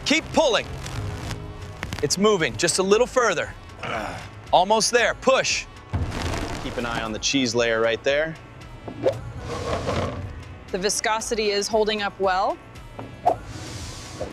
Keep pulling. It's moving just a little further. Almost there, push. Keep an eye on the cheese layer right there. The viscosity is holding up well.